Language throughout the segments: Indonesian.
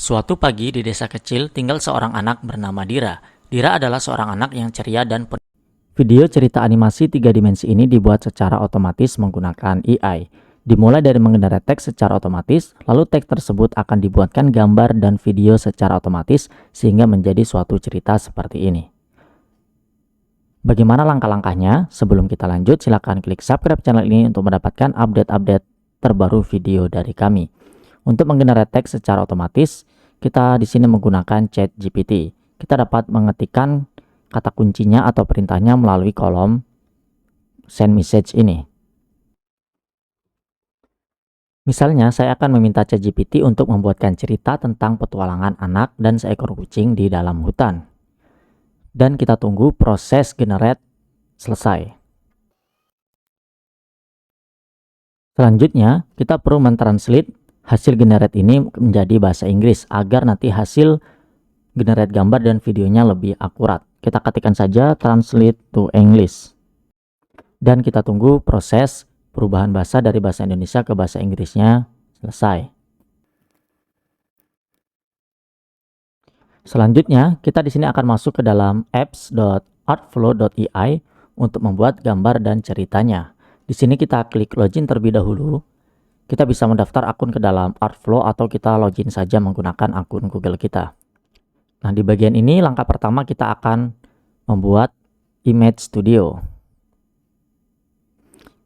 Suatu pagi di desa kecil tinggal seorang anak bernama Dira. Dira adalah seorang anak yang ceria dan penuh. Video cerita animasi 3 dimensi ini dibuat secara otomatis menggunakan AI. Dimulai dari mengenerate teks secara otomatis, lalu teks tersebut akan dibuatkan gambar dan video secara otomatis sehingga menjadi suatu cerita seperti ini. Bagaimana langkah-langkahnya? Sebelum kita lanjut, silakan klik subscribe channel ini untuk mendapatkan update-update terbaru video dari kami. Untuk menggenerate teks secara otomatis, kita di sini menggunakan ChatGPT. Kita dapat mengetikkan kata kuncinya atau perintahnya melalui kolom send message ini. Misalnya, saya akan meminta ChatGPT untuk membuatkan cerita tentang petualangan anak dan seekor kucing di dalam hutan. Dan kita tunggu proses generate selesai. Selanjutnya, kita perlu mentranslate hasil generate ini menjadi bahasa Inggris agar nanti hasil generate gambar dan videonya lebih akurat. Kita ketikkan saja translate to English. Dan kita tunggu proses perubahan bahasa dari bahasa Indonesia ke bahasa Inggrisnya selesai. Selanjutnya, kita di sini akan masuk ke dalam apps.artflow.ai untuk membuat gambar dan ceritanya. Di sini kita klik login terlebih dahulu. Kita bisa mendaftar akun ke dalam Artflow atau kita login saja menggunakan akun Google kita. Nah, di bagian ini langkah pertama kita akan membuat image studio.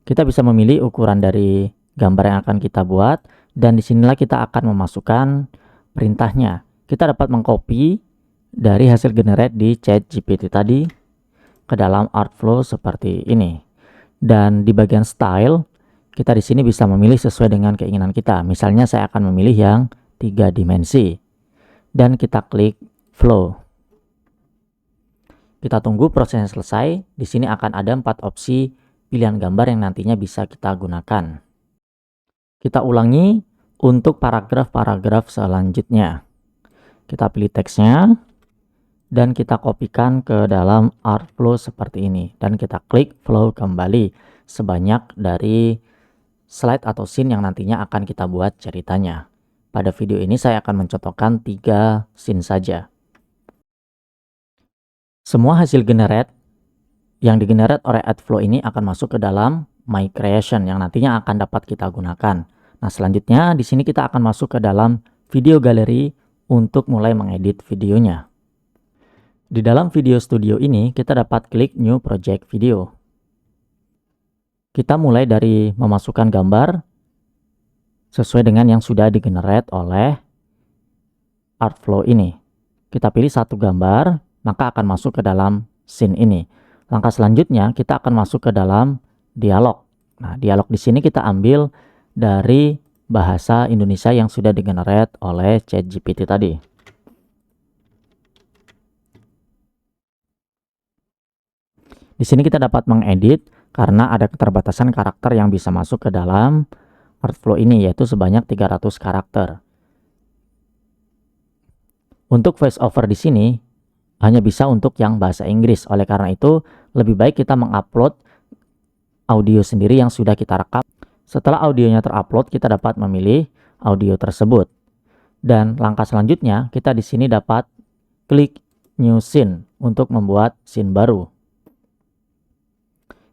Kita bisa memilih ukuran dari gambar yang akan kita buat dan disinilah kita akan memasukkan perintahnya. Kita dapat mengcopy dari hasil generate di ChatGPT tadi ke dalam Artflow seperti ini. Dan di bagian style, kita di sini bisa memilih sesuai dengan keinginan kita. Misalnya saya akan memilih yang 3 dimensi. Dan kita klik flow. Kita tunggu prosesnya selesai. Di sini akan ada 4 opsi pilihan gambar yang nantinya bisa kita gunakan. Kita ulangi untuk paragraf-paragraf selanjutnya. Kita pilih teksnya dan kita kopikan ke dalam Artflow seperti ini. Dan kita klik flow kembali sebanyak dari slide atau scene yang nantinya akan kita buat ceritanya. Pada video ini saya akan mencontohkan 3 scene saja. Semua hasil generate yang digenerate oleh Artflow ini akan masuk ke dalam My Creation yang nantinya akan dapat kita gunakan. Nah, selanjutnya di sini kita akan masuk ke dalam video gallery untuk mulai mengedit videonya. Di dalam video studio ini kita dapat klik New Project Video. Kita mulai dari memasukkan gambar sesuai dengan yang sudah digenerate oleh Artflow ini. Kita pilih satu gambar, maka akan masuk ke dalam scene ini. Langkah selanjutnya kita akan masuk ke dalam dialog. Nah, dialog di sini kita ambil dari bahasa Indonesia yang sudah digenerate oleh ChatGPT tadi. Di sini kita dapat mengedit karena ada keterbatasan karakter yang bisa masuk ke dalam Artflow ini, yaitu sebanyak 300 karakter. Untuk voice over di sini hanya bisa untuk yang bahasa Inggris. Oleh karena itu, lebih baik kita mengupload audio sendiri yang sudah kita rekam. Setelah audionya terupload, kita dapat memilih audio tersebut. Dan langkah selanjutnya, kita di sini dapat klik New Scene untuk membuat scene baru.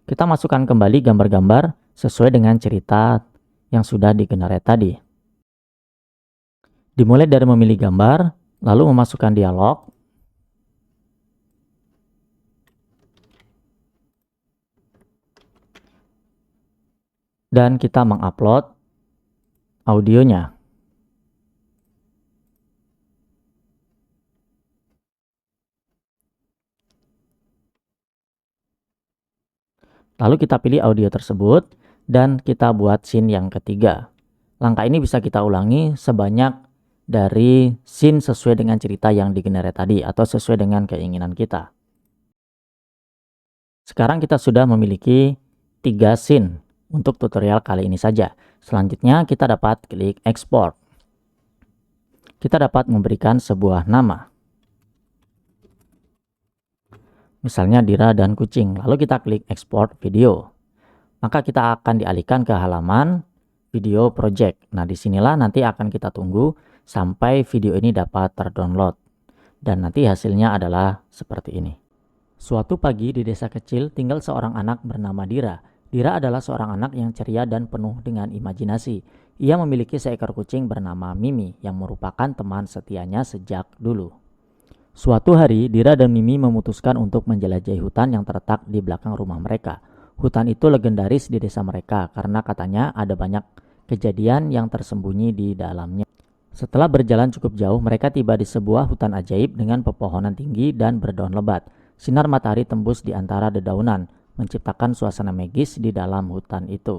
Kita masukkan kembali gambar-gambar sesuai dengan cerita yang sudah digenerate tadi. Dimulai dari memilih gambar, lalu memasukkan dialog. Dan kita mengupload audionya. Lalu kita pilih audio tersebut dan kita buat scene yang ketiga. Langkah ini bisa kita ulangi sebanyak dari scene sesuai dengan cerita yang digenerate tadi atau sesuai dengan keinginan kita. Sekarang kita sudah memiliki 3 scene untuk tutorial kali ini saja. Selanjutnya kita dapat klik export. Kita dapat memberikan sebuah nama. Misalnya Dira dan kucing. Lalu kita klik export video. Maka kita akan dialihkan ke halaman video project. Nah, disinilah nanti akan kita tunggu sampai video ini dapat terdownload. Dan nanti hasilnya adalah seperti ini. Suatu pagi di desa kecil tinggal seorang anak bernama Dira. Dira adalah seorang anak yang ceria dan penuh dengan imajinasi. Ia memiliki seekor kucing bernama Mimi yang merupakan teman setianya sejak dulu. Suatu hari, Dira dan Mimi memutuskan untuk menjelajahi hutan yang terletak di belakang rumah mereka. Hutan itu legendaris di desa mereka karena katanya ada banyak kejadian yang tersembunyi di dalamnya. Setelah berjalan cukup jauh, mereka tiba di sebuah hutan ajaib dengan pepohonan tinggi dan berdaun lebat. Sinar matahari tembus di antara dedaunan, menciptakan suasana magis di dalam hutan itu.